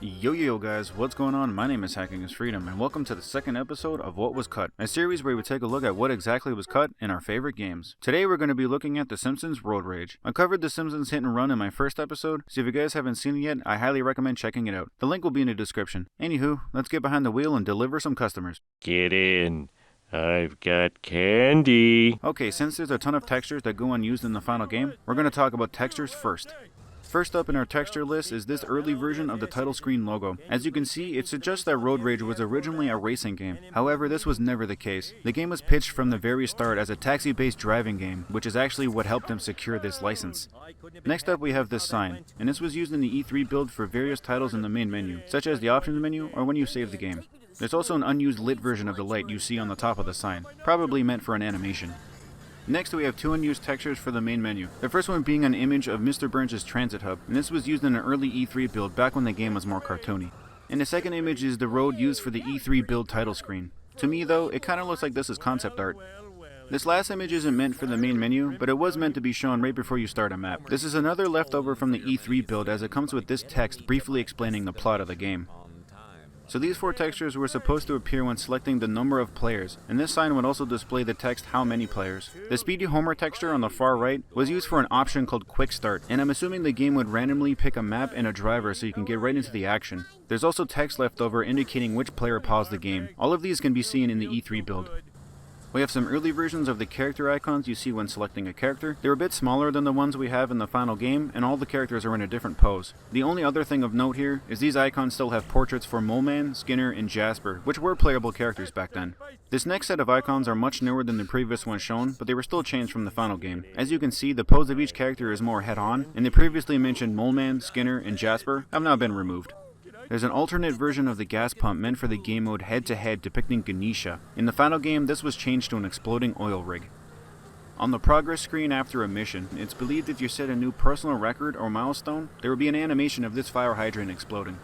Yo guys, what's going on? My name is HackingIsFreedom and welcome to the second episode of What Was Cut, a series where we take a look at what exactly was cut in our favorite games. Today we're going to be looking at The Simpsons Road Rage. I covered The Simpsons Hit and Run in my first episode, so if you guys haven't seen it yet, I highly recommend checking it out. The link will be in the description. Anywho, let's get behind the wheel and deliver some customers. Get in. I've got candy. Okay, since there's a ton of textures that go unused in the final game, we're going to talk about textures first. First up in our texture list is this early version of the title screen logo. As you can see, it suggests that Road Rage was originally a racing game. However, this was never the case. The game was pitched from the very start as a taxi-based driving game, which is actually what helped them secure this license. Next up we have this sign, and this was used in the E3 build for various titles in the main menu, such as the options menu or when you save the game. There's also an unused lit version of the light you see on the top of the sign, probably meant for an animation. Next we have two unused textures for the main menu. The first one being an image of Mr. Burns' transit hub, and this was used in an early E3 build back when the game was more cartoony. And the second image is the road used for the E3 build title screen. To me though, it kinda looks like this is concept art. This last image isn't meant for the main menu, but it was meant to be shown right before you start a map. This is another leftover from the E3 build as it comes with this text briefly explaining the plot of the game. So these four textures were supposed to appear when selecting the number of players, and this sign would also display the text how many players. The Speedy Homer texture on the far right was used for an option called Quick Start, and I'm assuming the game would randomly pick a map and a driver so you can get right into the action. There's also text left over indicating which player paused the game. All of these can be seen in the E3 build. We have some early versions of the character icons you see when selecting a character. They're a bit smaller than the ones we have in the final game, and all the characters are in a different pose. The only other thing of note here is these icons still have portraits for Mole Man, Skinner, and Jasper, which were playable characters back then. This next set of icons are much newer than the previous ones shown, but they were still changed from the final game. As you can see, the pose of each character is more head-on, and the previously mentioned Mole Man, Skinner, and Jasper have now been removed. There's an alternate version of the gas pump meant for the game mode head-to-head depicting Ganesha. In the final game, this was changed to an exploding oil rig. On the progress screen after a mission, it's believed if you set a new personal record or milestone, there will be an animation of this fire hydrant exploding.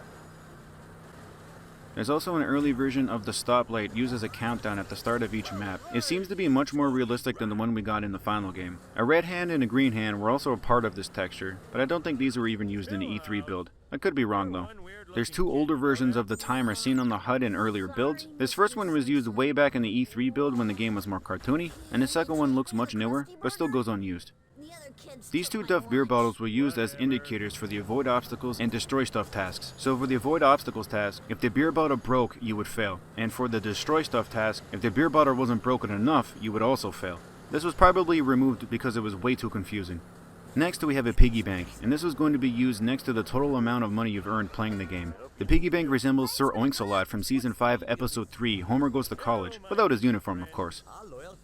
There's also an early version of the stoplight used as a countdown at the start of each map. It seems to be much more realistic than the one we got in the final game. A red hand and a green hand were also a part of this texture, but I don't think these were even used in the E3 build. I could be wrong though. There's two older versions of the timer seen on the HUD in earlier builds. This first one was used way back in the E3 build when the game was more cartoony, and the second one looks much newer, but still goes unused. These two Duff beer bottles were used as indicators for the avoid obstacles and destroy stuff tasks. So for the avoid obstacles task, if the beer bottle broke, you would fail. And for the destroy stuff task, if the beer bottle wasn't broken enough, you would also fail. This was probably removed because it was way too confusing. Next we have a piggy bank, and this was going to be used next to the total amount of money you've earned playing the game. The piggy bank resembles Sir Oinks-a-Lot from Season 5, Episode 3, Homer Goes to College, without his uniform of course.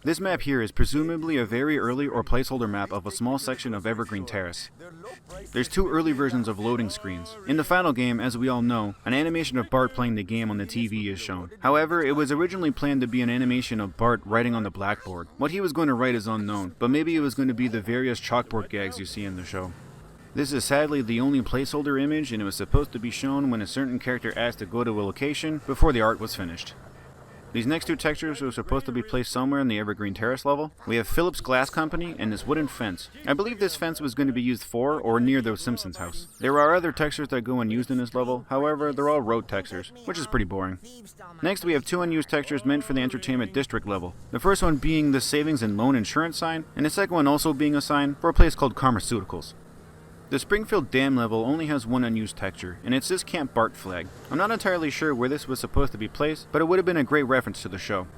This map here is presumably a very early or placeholder map of a small section of Evergreen Terrace. There's two early versions of loading screens. In the final game, as we all know, an animation of Bart playing the game on the TV is shown. However, it was originally planned to be an animation of Bart writing on the blackboard. What he was going to write is unknown, but maybe it was going to be the various chalkboard gags you see in the show. This is sadly the only placeholder image, and it was supposed to be shown when a certain character asked to go to a location before the art was finished. These next two textures were supposed to be placed somewhere in the Evergreen Terrace level. We have Phillips Glass Company and this wooden fence. I believe this fence was going to be used for or near the Simpsons house. There are other textures that go unused in this level, however, they're all road textures, which is pretty boring. Next we have two unused textures meant for the Entertainment District level. The first one being the Savings and Loan Insurance sign, and the second one also being a sign for a place called Pharmaceuticals. The Springfield Dam level only has one unused texture, and it's this Camp Bart flag. I'm not entirely sure where this was supposed to be placed, but it would have been a great reference to the show.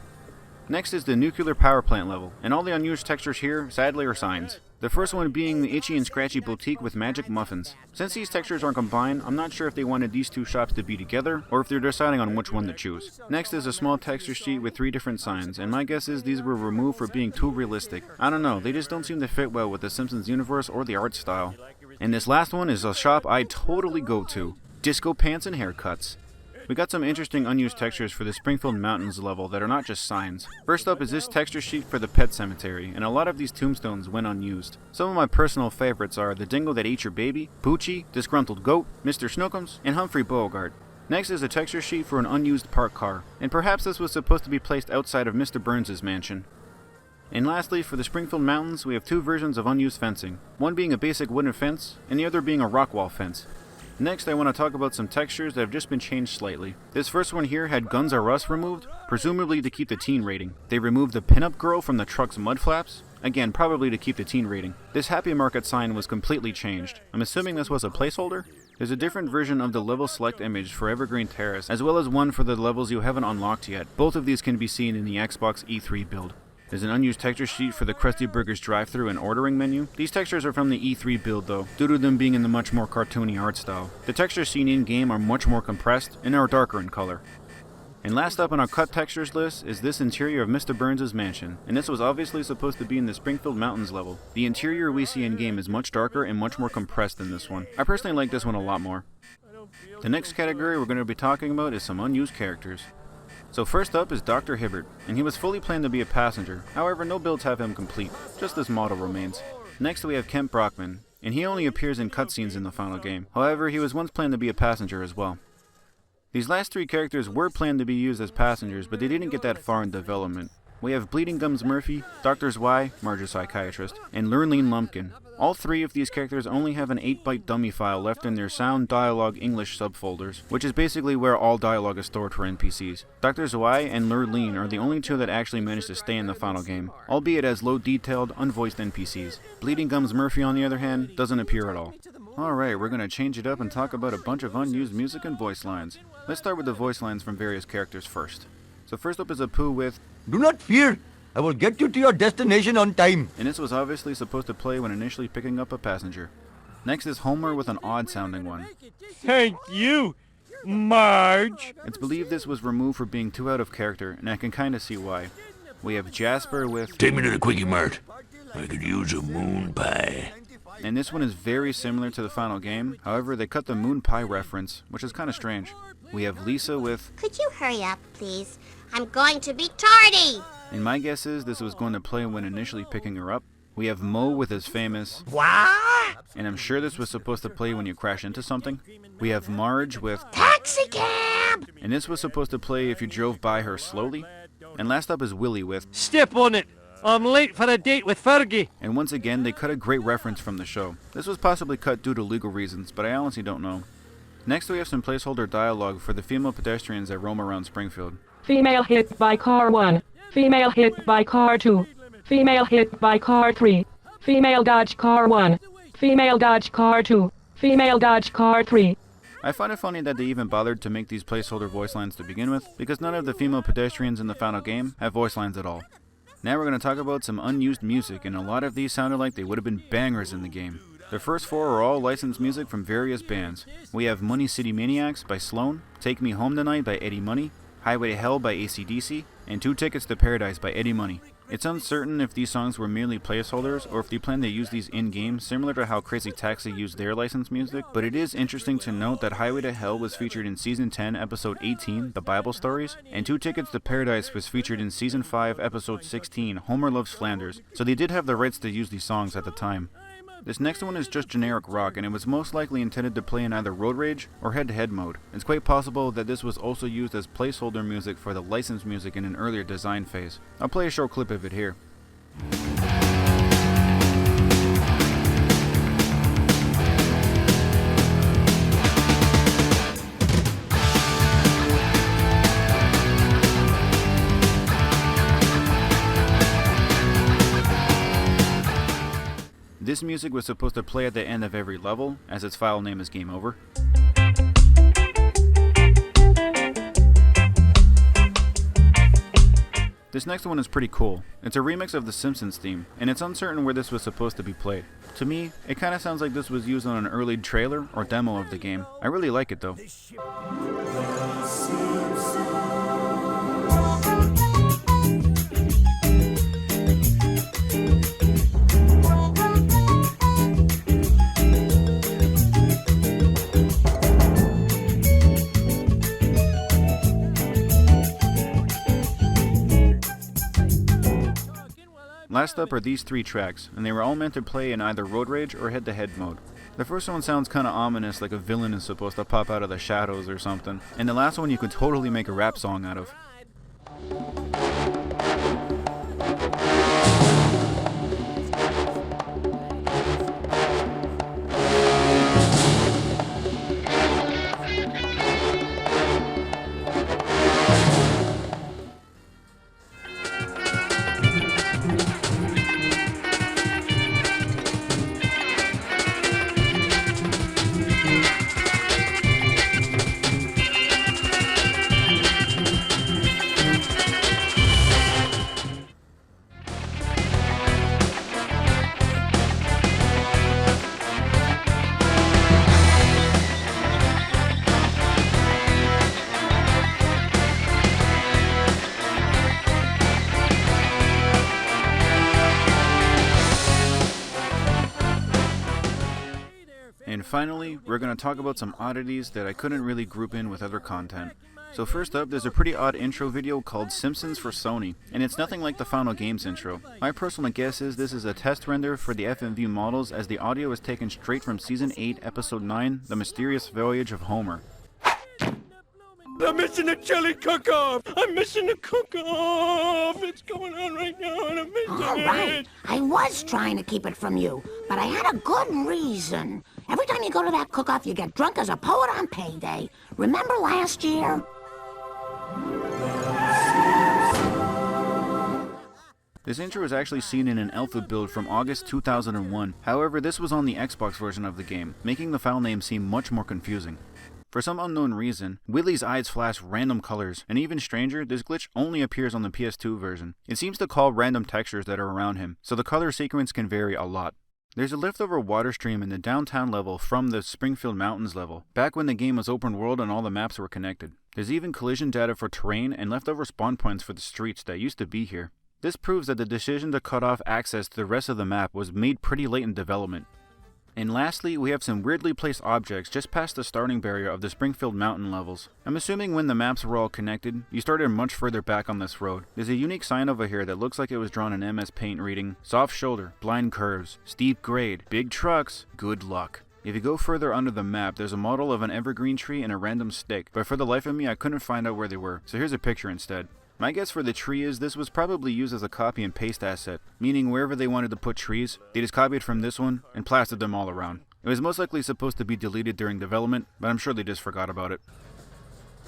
Next is the Nuclear Power Plant level, and all the unused textures here, sadly, are signs. The first one being the Itchy and Scratchy Boutique with Magic Muffins. Since these textures aren't combined, I'm not sure if they wanted these two shops to be together, or if they're deciding on which one to choose. Next is a small texture sheet with three different signs, and my guess is these were removed for being too realistic. I don't know, they just don't seem to fit well with the Simpsons universe or the art style. And this last one is a shop I'd totally go to. Disco Pants and Haircuts. We got some interesting unused textures for the Springfield Mountains level that are not just signs. First up is this texture sheet for the pet cemetery, and a lot of these tombstones went unused. Some of my personal favorites are the Dingo That Ate Your Baby, Poochie, Disgruntled Goat, Mr. Snookums, and Humphrey Bogart. Next is a texture sheet for an unused parked car, and perhaps this was supposed to be placed outside of Mr. Burns' mansion. And lastly, for the Springfield Mountains, we have two versions of unused fencing, one being a basic wooden fence, and the other being a rock wall fence. Next, I want to talk about some textures that have just been changed slightly. This first one here had Guns R Us removed, presumably to keep the teen rating. They removed the pinup girl from the truck's mud flaps, again probably to keep the teen rating. This happy market sign was completely changed. I'm assuming this was a placeholder? There's a different version of the level select image for Evergreen Terrace, as well as one for the levels you haven't unlocked yet. Both of these can be seen in the Xbox E3 build. There's an unused texture sheet for the Krusty Burger's drive-thru and ordering menu. These textures are from the E3 build though, due to them being in the much more cartoony art style. The textures seen in-game are much more compressed and are darker in color. And last up on our cut textures list is this interior of Mr. Burns' mansion, and this was obviously supposed to be in the Springfield Mountains level. The interior we see in-game is much darker and much more compressed than this one. I personally like this one a lot more. The next category we're going to be talking about is some unused characters. So first up is Dr. Hibbert, and he was fully planned to be a passenger, however no builds have him complete, just this model remains. Next we have Kent Brockman, and he only appears in cutscenes in the final game, however he was once planned to be a passenger as well. These last three characters were planned to be used as passengers, but they didn't get that far in development. We have Bleeding Gums Murphy, Dr. Zwei, Marge a psychiatrist, and Lurleen Lumpkin. All three of these characters only have an 8-byte dummy file left in their sound dialogue English subfolders, which is basically where all dialogue is stored for NPCs. Dr. Zwei and Lurleen are the only two that actually managed to stay in the final game, albeit as low-detailed, unvoiced NPCs. Bleeding Gums Murphy, on the other hand, doesn't appear at all. Alright, we're gonna change it up and talk about a bunch of unused music and voice lines. Let's start with the voice lines from various characters first. So first up is Apu with, "Do not fear, I will get you to your destination on time." and this was obviously supposed to play when initially picking up a passenger. Next is Homer with an odd-sounding one. Thank you, Marge. It's believed this was removed for being too out of character, and I can kinda see why. We have Jasper with, Take me to the Quickie Mart. I could use a moon pie. and this one is very similar to the final game, however they cut the moon pie reference, which is kinda strange. We have Lisa with, Could you hurry up, please? I'm going to be tardy! and my guess is this was going to play when initially picking her up. We have Mo with his famous, What? and I'm sure this was supposed to play when you crash into something. We have Marge with, Taxi cab! and this was supposed to play if you drove by her slowly. And last up is Willie with, Step on it. I'm late for a date with Fergie. and once again they cut a great reference from the show. This was possibly cut due to legal reasons, but I honestly don't know. Next we have some placeholder dialogue for the female pedestrians that roam around Springfield. Female hit by car 1. Female hit by car 2. Female hit by car 3. Female dodge car 1. Female dodge car 2. Female dodge car 3. I find it funny that they even bothered to make these placeholder voice lines to begin with, because none of the female pedestrians in the final game have voice lines at all. Now we're going to talk about some unused music, and a lot of these sounded like they would have been bangers in the game. The first four are all licensed music from various bands. We have Money City Maniacs by Sloan, Take Me Home Tonight by Eddie Money, Highway to Hell by AC/DC, and Two Tickets to Paradise by Eddie Money. It's uncertain if these songs were merely placeholders or if they plan to use these in-game, similar to how Crazy Taxi used their licensed music, but it is interesting to note that Highway to Hell was featured in Season 10, Episode 18, The Bible Stories, and Two Tickets to Paradise was featured in Season 5, Episode 16, Homer Loves Flanders, so they did have the rights to use these songs at the time. This next one is just generic rock, and it was most likely intended to play in either Road Rage or head-to-head mode. It's quite possible that this was also used as placeholder music for the licensed music in an earlier design phase. I'll play a short clip of it here. This music was supposed to play at the end of every level, as its file name is Game Over. This next one is pretty cool. It's a remix of the Simpsons theme, and it's uncertain where this was supposed to be played. To me, it kinda sounds like this was used on an early trailer or demo of the game. I really like it though. Last up are these three tracks, and they were all meant to play in either Road Rage or head-to-head mode. The first one sounds kinda ominous, like a villain is supposed to pop out of the shadows or something, and the last one you could totally make a rap song out of. Finally, we're going to talk about some oddities that I couldn't really group in with other content. So first up, there's a pretty odd intro video called Simpsons for Sony, and it's nothing like the final game's intro. My personal guess is this is a test render for the FMV models, as the audio is taken straight from Season 8, Episode 9, The Mysterious Voyage of Homer. I'm missing a chili cook-off! I'm missing a cook-off! It's going on right now and I'm missing All right, I was trying to keep it from you, but I had a good reason. Every time you go to that cook-off, you get drunk as a poet on payday. Remember last year? This intro is actually seen in an alpha build from August 2001. However, this was on the Xbox version of the game, making the file name seem much more confusing. For some unknown reason, Willie's eyes flash random colors, and even stranger, this glitch only appears on the PS2 version. It seems to call random textures that are around him, so the color sequence can vary a lot. There's a leftover water stream in the downtown level from the Springfield Mountains level, back when the game was open world and all the maps were connected. There's even collision data for terrain and leftover spawn points for the streets that used to be here. This proves that the decision to cut off access to the rest of the map was made pretty late in development. And lastly, we have some weirdly placed objects just past the starting barrier of the Springfield Mountain levels. I'm assuming when the maps were all connected, you started much further back on this road. There's a unique sign over here that looks like it was drawn in MS Paint reading, soft shoulder, blind curves, steep grade, big trucks, good luck. If you go further under the map, there's a model of an evergreen tree and a random stick, but for the life of me I couldn't find out where they were, so here's a picture instead. My guess for the tree is this was probably used as a copy and paste asset, meaning wherever they wanted to put trees, they just copied from this one and plastered them all around. It was most likely supposed to be deleted during development, but I'm sure they just forgot about it.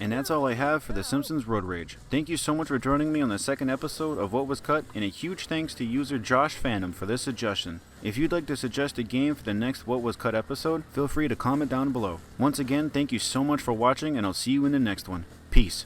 And that's all I have for the Simpsons Road Rage. Thank you so much for joining me on the second episode of What Was Cut, and a huge thanks to user Josh Phantom for this suggestion. If you'd like to suggest a game for the next What Was Cut episode, feel free to comment down below. Once again, thank you so much for watching, and I'll see you in the next one. Peace.